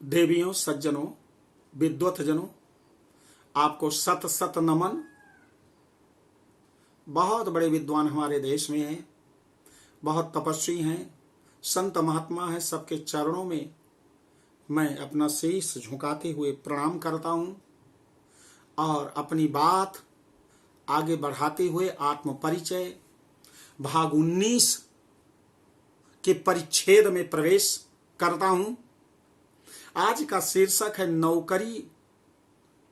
देवियों, सज्जनों, विद्वत जनों, आपको सत सत नमन। बहुत बड़े विद्वान हमारे देश में हैं, बहुत तपस्वी हैं, संत महात्मा हैं। सबके चरणों में मैं अपना शीश झुकाते हुए प्रणाम करता हूं और अपनी बात आगे बढ़ाते हुए आत्म परिचय भाग 19 के परिच्छेद में प्रवेश करता हूं। आज का शीर्षक है नौकरी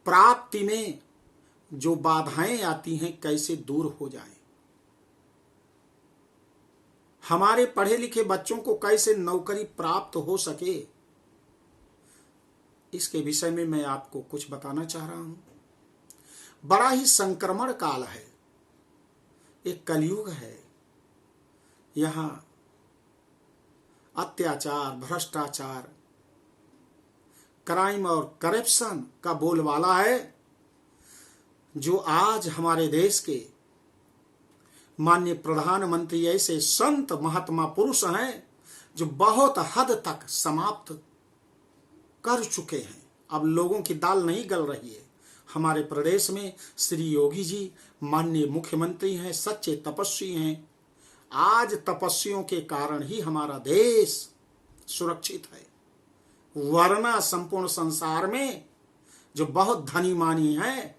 प्राप्ति में जो बाधाएं आती हैं कैसे दूर हो जाएं। हमारे पढ़े लिखे बच्चों को कैसे नौकरी प्राप्त हो सके, इसके विषय में मैं आपको कुछ बताना चाह रहा हूं। बड़ा ही संक्रमण काल है, एक कलयुग है। यहां अत्याचार, भ्रष्टाचार, क्राइम और करप्शन का बोलबाला है, जो आज हमारे देश के माननीय प्रधानमंत्री ऐसे संत महात्मा पुरुष हैं जो बहुत हद तक समाप्त कर चुके हैं। अब लोगों की दाल नहीं गल रही है। हमारे प्रदेश में श्री योगी जी माननीय मुख्यमंत्री हैं, सच्चे तपस्वी हैं। आज तपस्वियों के कारण ही हमारा देश सुरक्षित है, वरना संपूर्ण संसार में जो बहुत धनी मानी है,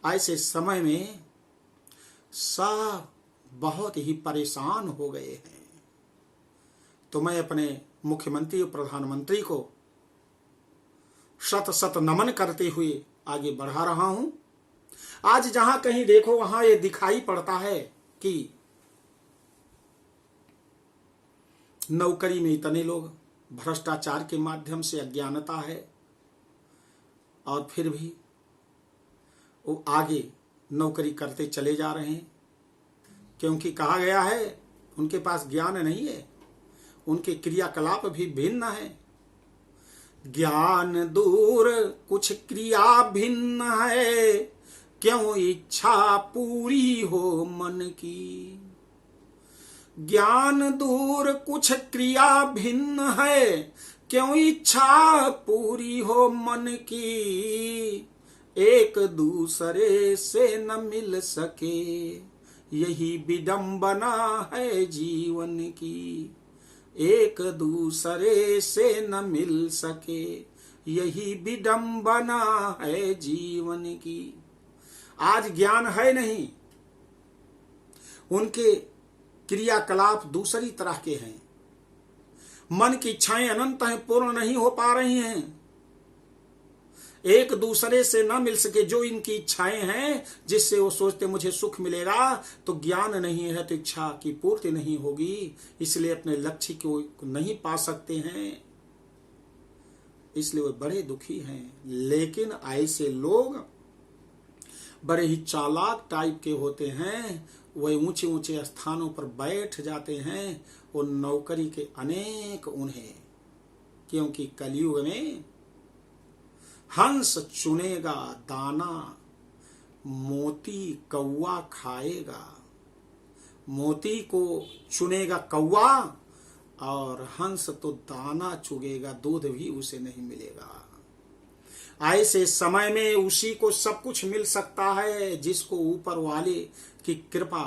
ऐसे समय में सब बहुत ही परेशान हो गए हैं। तो मैं अपने मुख्यमंत्री और प्रधानमंत्री को शत शत नमन करते हुए आगे बढ़ा रहा हूं। आज जहां कहीं देखो वहां ये दिखाई पड़ता है कि नौकरी में इतने लोग भ्रष्टाचार के माध्यम से अज्ञानता है और फिर भी वो आगे नौकरी करते चले जा रहे हैं, क्योंकि कहा गया है उनके पास ज्ञान नहीं है, उनके क्रियाकलाप भी भिन्न है। ज्ञान दूर कुछ क्रिया भिन्न है, क्यों इच्छा पूरी हो मन की। ज्ञान दूर कुछ क्रिया भिन्न है, क्यों इच्छा पूरी हो मन की। एक दूसरे से न मिल सके, यही विडंबना है जीवन की। एक दूसरे से न मिल सके, यही विडंबना है जीवन की। आज ज्ञान है नहीं, उनके क्रियाकलाप दूसरी तरह के हैं। मन की इच्छाएं अनंत हैं, पूर्ण नहीं हो पा रही हैं। एक दूसरे से ना मिल सके, जो इनकी इच्छाएं हैं जिससे वो सोचते मुझे सुख मिलेगा, तो ज्ञान नहीं है तो इच्छा की पूर्ति नहीं होगी, इसलिए अपने लक्ष्य को नहीं पा सकते हैं, इसलिए वो बड़े दुखी हैं। लेकिन ऐसे लोग बड़े ही चालाक टाइप के होते हैं, वह ऊंचे ऊंचे स्थानों पर बैठ जाते हैं। वो नौकरी के अनेक उन्हें, क्योंकि कलयुग में हंस चुनेगा दाना, मोती कौवा खाएगा। मोती को चुनेगा कौवा और हंस तो दाना चुगेगा, दूध भी उसे नहीं मिलेगा। ऐसे समय में उसी को सब कुछ मिल सकता है जिसको ऊपर वाले की कृपा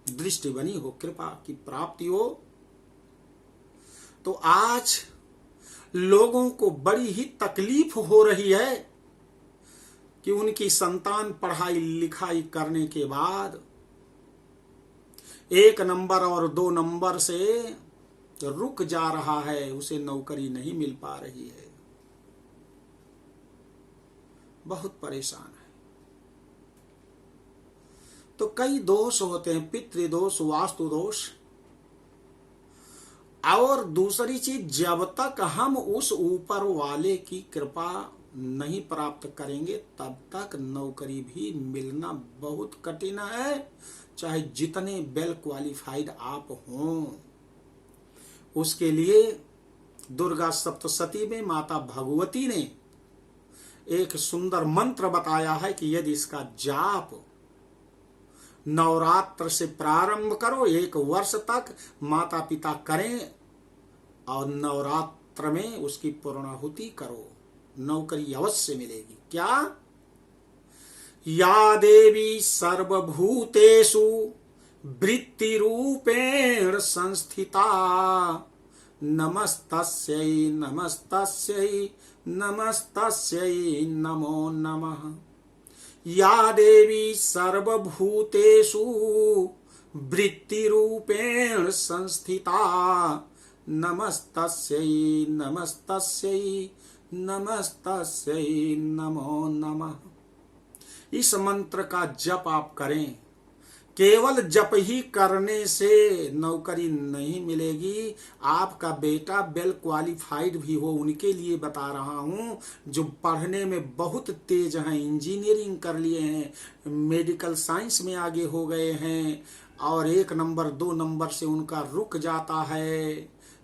दृष्टि बनी हो, कृपा की प्राप्ति हो। तो आज लोगों को बड़ी ही तकलीफ हो रही है कि उनकी संतान पढ़ाई लिखाई करने के बाद 1 नंबर और 2 नंबर से रुक जा रहा है, उसे नौकरी नहीं मिल पा रही है, बहुत परेशान है। तो कई दोष होते हैं, पितृदोष, वास्तु दोष, और दूसरी चीज, जब तक हम उस ऊपर वाले की कृपा नहीं प्राप्त करेंगे तब तक नौकरी भी मिलना बहुत कठिन है, चाहे जितने वेल क्वालिफाइड आप हों। उसके लिए दुर्गा सप्तशती में माता भगवती ने एक सुंदर मंत्र बताया है कि यदि इसका जाप नवरात्र से प्रारंभ करो, 1 वर्ष तक माता पिता करें और मंत्र में उसकी पूर्णाहुति करो, नौकरी अवश्य मिलेगी। क्या? या देवी सर्वभूतेषु वृत्तिरूपेण संस्थिता नमस्तस्यै नमस्तस्यै नमस्तस्यै नमो नमः। या देवी सर्वभूतेषु वृत्तिरूपेण संस्थिता नमस्तस्यै नमस्तस्यै नमस्तस्यै नमो नमः। इस मंत्र का जप आप करें। केवल जप ही करने से नौकरी नहीं मिलेगी। आपका बेटा वेल क्वालिफाइड भी हो, उनके लिए बता रहा हूँ, जो पढ़ने में बहुत तेज हैं, इंजीनियरिंग कर लिए हैं, मेडिकल साइंस में आगे हो गए हैं, और 1 नंबर 2 नंबर से उनका रुक जाता है,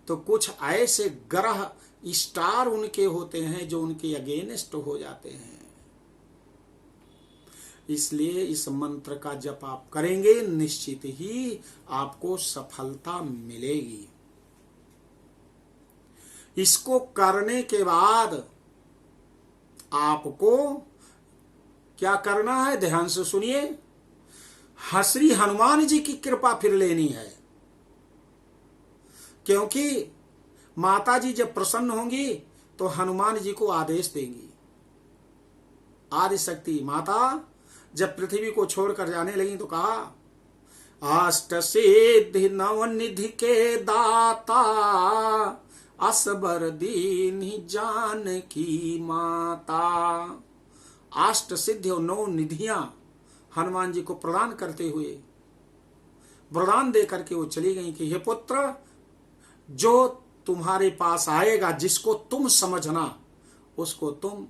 तो कुछ ऐसे ग्रह स्टार उनके होते हैं जो उनके अगेंस्ट हो जाते हैं। इसलिए इस मंत्र का जप आप करेंगे, निश्चित ही आपको सफलता मिलेगी। इसको करने के बाद आपको क्या करना है, ध्यान से सुनिए। श्री हनुमान जी की कृपा फिर लेनी है, क्योंकि माता जी जब प्रसन्न होंगी तो हनुमान जी को आदेश देंगी। आदि शक्ति माता जब पृथ्वी को छोड़कर जाने लगी तो कहा, अष्ट सिद्धि नवनिधि के दाता असबर दीन्हि जानकी माता। अष्ट सिद्धि और 9 निधियां हनुमान जी को प्रदान करते हुए वरदान दे करके वो चली गई कि हे पुत्र, जो तुम्हारे पास आएगा, जिसको तुम समझना, उसको तुम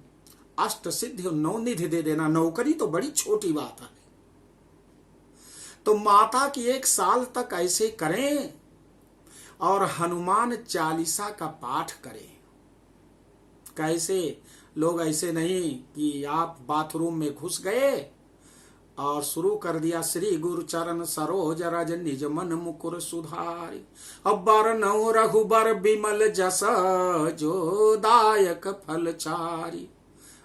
अष्ट सिद्धि और 9 निधि दे देना। नौकरी तो बड़ी छोटी बात है। तो माता की 1 साल तक ऐसे करें और हनुमान चालीसा का पाठ करें। कैसे? लोग ऐसे नहीं कि आप बाथरूम में घुस गए और शुरू कर दिया श्री गुरु चरण सरोज रज निज मन मुकुर सुधारी, अब्बर नौ रघुबर बिमल जस जो दायक फल चारी,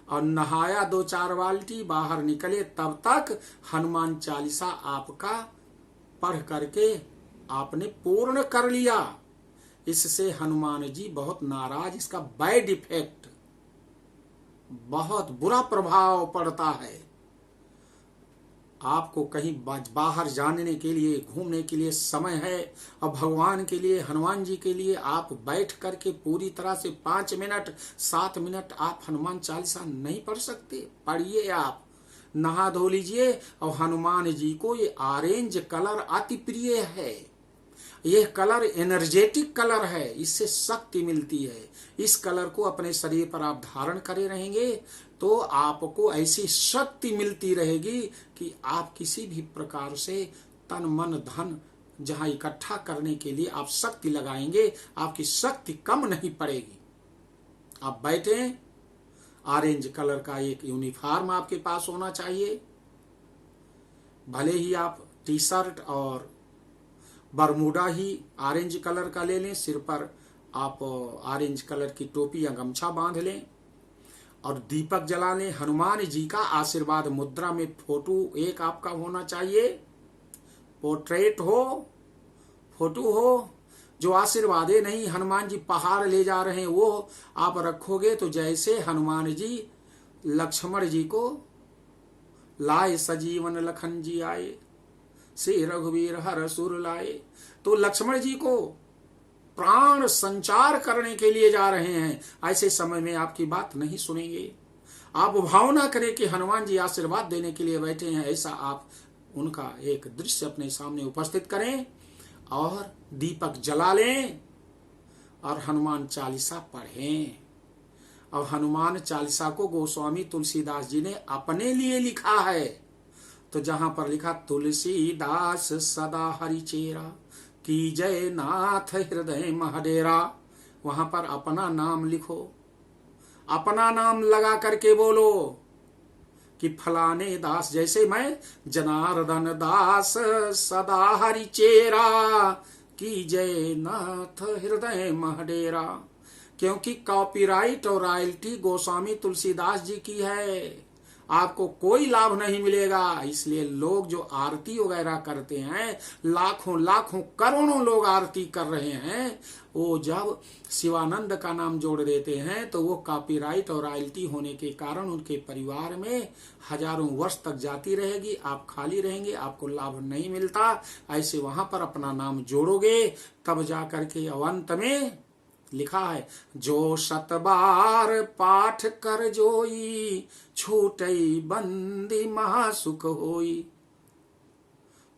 और नहाया 2-4 बाल्टी, बाहर निकले, तब तक हनुमान चालीसा आपका पढ़ करके आपने पूर्ण कर लिया। इससे हनुमान जी बहुत नाराज, इसका बैड इफेक्ट, बहुत बुरा प्रभाव पड़ता है। आपको कहीं बाहर जाने के लिए, घूमने के लिए समय है, और भगवान के लिए, हनुमान जी के लिए आप बैठ करके पूरी तरह से 5 मिनट 7 मिनट आप हनुमान चालीसा नहीं पढ़ सकते? पढ़िए। आप नहा धो लीजिए। और हनुमान जी को ये ऑरेंज कलर अति प्रिय है। यह कलर एनर्जेटिक कलर है, इससे शक्ति मिलती है। इस कलर को अपने शरीर पर आप धारण करे रहेंगे तो आपको ऐसी शक्ति मिलती रहेगी कि आप किसी भी प्रकार से तन मन धन जहां इकट्ठा करने के लिए आप शक्ति लगाएंगे, आपकी शक्ति कम नहीं पड़ेगी। आप बैठे, ऑरेंज कलर का एक यूनिफॉर्म आपके पास होना चाहिए। भले ही आप टी शर्ट और बरमूडा ही ऑरेंज कलर का ले लें, सिर पर आप ऑरेंज कलर की टोपी या गमछा बांध लें और दीपक जला लें। हनुमान जी का आशीर्वाद मुद्रा में फोटो एक आपका होना चाहिए, पोर्ट्रेट हो, फोटो हो। जो आशीर्वाद नहीं, हनुमान जी पहाड़ ले जा रहे हैं, वो आप रखोगे तो जैसे हनुमान जी लक्ष्मण जी को लाए सजीवन लखन जी आए, से रघुवीर हर सुर लाए, तो लक्ष्मण जी को प्राण संचार करने के लिए जा रहे हैं। ऐसे समय में आपकी बात नहीं सुनेंगे। आप भावना करें कि हनुमान जी आशीर्वाद देने के लिए बैठे हैं, ऐसा आप उनका एक दृश्य अपने सामने उपस्थित करें और दीपक जला लें और हनुमान चालीसा पढ़ें। अब हनुमान चालीसा को गोस्वामी तुलसीदास जी ने अपने लिए लिखा है, तो जहां पर लिखा तुलसीदास सदा हरिचेरा की जय नाथ हृदय महडेरा, वहां पर अपना नाम लिखो, अपना नाम लगा करके बोलो कि फलाने दास, जैसे मैं जनार्दन दास सदा हरिचेरा की जय नाथ हृदय महडेरा, क्योंकि कॉपीराइट और रॉयल्टी गोस्वामी तुलसीदास जी की है, आपको कोई लाभ नहीं मिलेगा। इसलिए लोग जो आरती वगैरह करते हैं, लाखों लाखों करोड़ों लोग आरती कर रहे हैं, वो जब शिवानंद का नाम जोड़ देते हैं तो वो कॉपीराइट और रॉयल्टी होने के कारण उनके परिवार में हजारों वर्ष तक जाती रहेगी, आप खाली रहेंगे, आपको लाभ नहीं मिलता। ऐसे वहां पर अपना नाम जोड़ोगे तब जाकर के अवंत में लिखा है, जो 7 बार पाठ कर जोई, छूटई बंदी महासुख होई।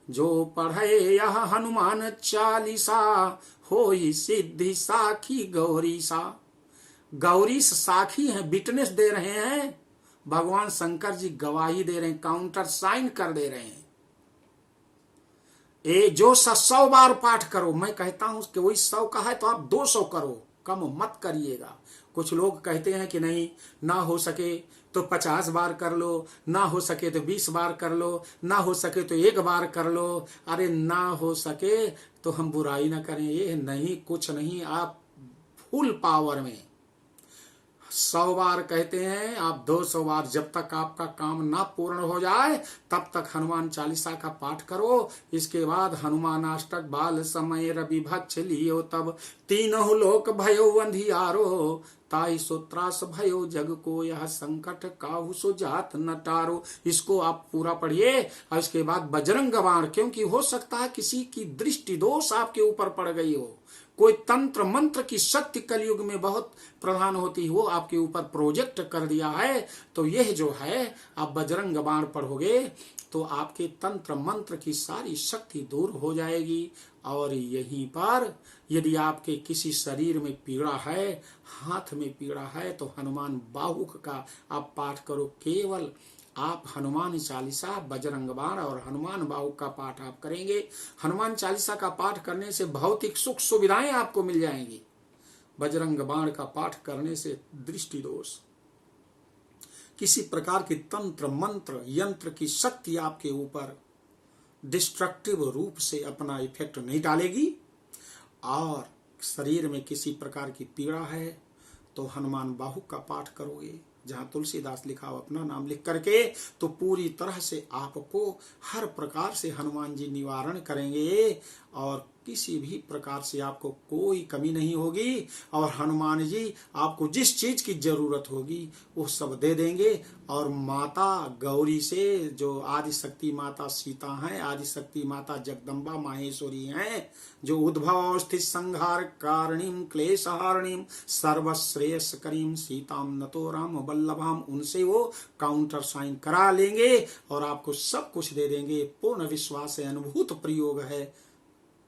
जो पढ़े यह हनुमान चालीसा, होई सिद्धि साखी गौरी सा। गौरी साखी है, विटनेस दे रहे हैं, भगवान शंकर जी गवाही दे रहे हैं, काउंटर साइन कर दे रहे हैं। जो 100 बार पाठ करो, मैं कहता हूं कि वही 100 का है तो आप 200 करो, कम मत करिएगा। कुछ लोग कहते हैं कि नहीं, ना हो सके तो 50 बार कर लो, ना हो सके तो 20 बार कर लो, ना हो सके तो 1 बार कर लो। अरे ना हो सके तो हम बुराई ना करें, ये नहीं, कुछ नहीं, आप फुल पावर में 100 बार कहते हैं, आप 200 बार, जब तक आपका काम ना पूर्ण हो जाए तब तक हनुमान चालीसा का पाठ करो। इसके बाद हनुमान अष्टक बाल समय रवि भक्ष लियो, तब तीनों लोक भयो अंधियारो, ताई सो त्रास भयो जग को, यह संकट काहू सो जात न टारो। इसको आप पूरा पढ़िए। और इसके बाद बजरंग बाण, क्योंकि हो सकता है किसी की दृष्टि दोष आपके ऊपर पड़ गई हो, कोई तंत्र मंत्र की शक्ति कलयुग में बहुत प्रधान होती है, वो आपके ऊपर प्रोजेक्ट कर दिया है, तो यह जो है आप बजरंग बाण पढ़ोगे तो आपके तंत्र मंत्र की सारी शक्ति दूर हो जाएगी। और यहीं पर यदि आपके किसी शरीर में पीड़ा है, हाथ में पीड़ा है, तो हनुमान बाहुक का आप पाठ करो। केवल आप हनुमान चालीसा, बजरंग बाण और हनुमान बाहुक का पाठ आप करेंगे। हनुमान चालीसा का पाठ करने से भौतिक सुख सुविधाएं आपको मिल जाएंगी। बजरंग बाण का पाठ करने से दृष्टि दोष, किसी प्रकार की तंत्र मंत्र यंत्र की शक्ति आपके ऊपर डिस्ट्रक्टिव रूप से अपना इफेक्ट नहीं डालेगी। और शरीर में किसी प्रकार की पीड़ा है तो हनुमान बाहुक का पाठ करोगे, जहां तुलसीदास लिखा हो अपना नाम लिख करके, तो पूरी तरह से आपको हर प्रकार से हनुमान जी निवारण करेंगे और किसी भी प्रकार से आपको कोई कमी नहीं होगी। और हनुमान जी आपको जिस चीज की जरूरत होगी वो सब दे देंगे। और माता गौरी से, जो आदि शक्ति माता सीता हैं, आदि शक्ति माता जगदम्बा माहेश्वरी हैं, जो उद्भव स्थित संहार कारणीम क्लेशहारणीम सर्वश्रेयस्करीम सीताम नतो राम वल्लभाम, उनसे वो काउंटर साइन करा लेंगे और आपको सब कुछ दे देंगे। पूर्ण विश्वास है, अनुभूत प्रयोग है।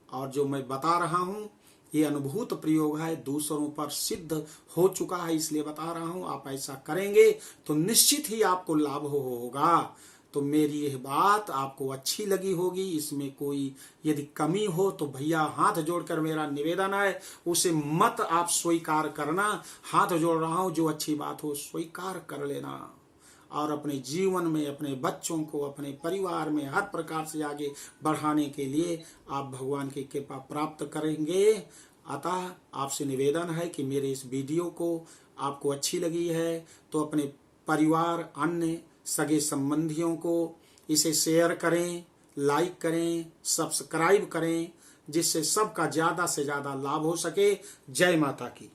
और जो मैं बता रहा हूं ये अनुभूत प्रयोग है, दूसरों पर सिद्ध हो चुका है, इसलिए बता रहा हूं। आप ऐसा करेंगे तो निश्चित ही आपको लाभ होगा। तो मेरी यह बात आपको अच्छी लगी होगी, इसमें कोई यदि कमी हो तो भैया हाथ जोड़कर मेरा निवेदन है, उसे मत आप स्वीकार करना। हाथ जोड़ रहा हूं, जो अच्छी बात हो स्वीकार कर लेना और अपने जीवन में, अपने बच्चों को, अपने परिवार में हर प्रकार से आगे बढ़ाने के लिए आप भगवान की कृपा प्राप्त करेंगे। अतः आपसे निवेदन है कि मेरे इस वीडियो को आपको अच्छी लगी है तो अपने परिवार, अन्य सगे संबंधियों को इसे शेयर करें, लाइक करें, सब्सक्राइब करें, जिससे सबका ज्यादा से ज्यादा लाभ हो सके। जय माता की।